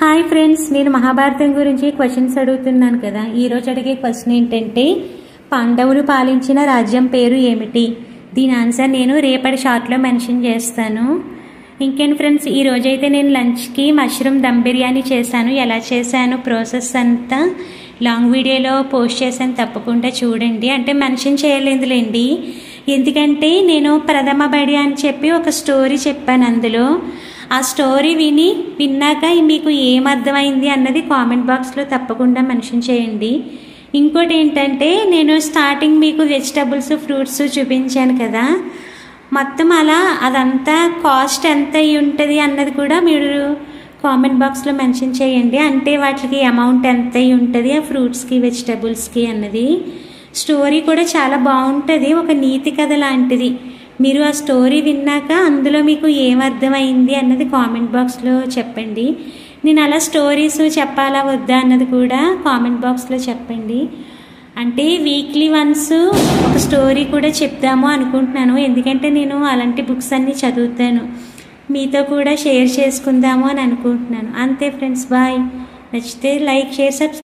Hi friends, నేను మహాభారతం గురించి questions అడుగుతున్నాను కదా. ఈరోజు అడిగే క్వశ్చన్ ఏంటంటే, పాండవులు పాలించిన రాజ్యం పేరు ఏమిటి? దీని ఆన్సర్ నేను రేపటి షార్ట్లో మెన్షన్ చేస్తాను. ఇంకేంటి ఫ్రెండ్స్, ఈరోజైతే నేను లంచ్కి మష్రూమ్ దమ్ బిర్యానీ చేశాను. ఎలా చేశాను ప్రాసెస్ అంతా లాంగ్ వీడియోలో పోస్ట్ చేశాను, తప్పకుండా చూడండి. అంటే మెన్షన్ చేయలేదులేండి, ఎందుకంటే నేను ప్రథమ బడి అని చెప్పి ఒక స్టోరీ చెప్పాను. అందులో ఆ స్టోరీ విన్నాక మీకు ఏమర్థమైంది అన్నది కామెంట్ బాక్స్లో తప్పకుండా మెన్షన్ చేయండి. ఇంకోటి ఏంటంటే, నేను స్టార్టింగ్ మీకు వెజిటబుల్స్ ఫ్రూట్స్ చూపించాను కదా, మొత్తం అలా అదంతా కాస్ట్ ఎంత అయి ఉంటుంది అన్నది కూడా మీరు కామెంట్ బాక్స్లో మెన్షన్ చేయండి. అంటే వాటికి అమౌంట్ ఎంత అయి ఉంటుంది ఆ ఫ్రూట్స్కి వెజిటబుల్స్కి అన్నది. స్టోరీ కూడా చాలా బాగుంటుంది, ఒక నీతి కథ లాంటిది. మీరు ఆ స్టోరీ విన్నాక అందులో మీకు ఏమర్థమైంది అన్నది కామెంట్ బాక్స్లో చెప్పండి. నేను అలా స్టోరీస్ చెప్పాలా వద్దా అన్నది కూడా కామెంట్ బాక్స్లో చెప్పండి. అంటే వీక్లీ వన్స్ ఒక స్టోరీ కూడా చెప్దాము అనుకుంటున్నాను, ఎందుకంటే నేను అలాంటి బుక్స్ అన్నీ చదువుతాను. మీతో కూడా షేర్ చేసుకుందాము అని అనుకుంటున్నాను. అంతే ఫ్రెండ్స్, బాయ్. నచ్చితే లైక్, షేర్, సబ్స్క్రైబ్.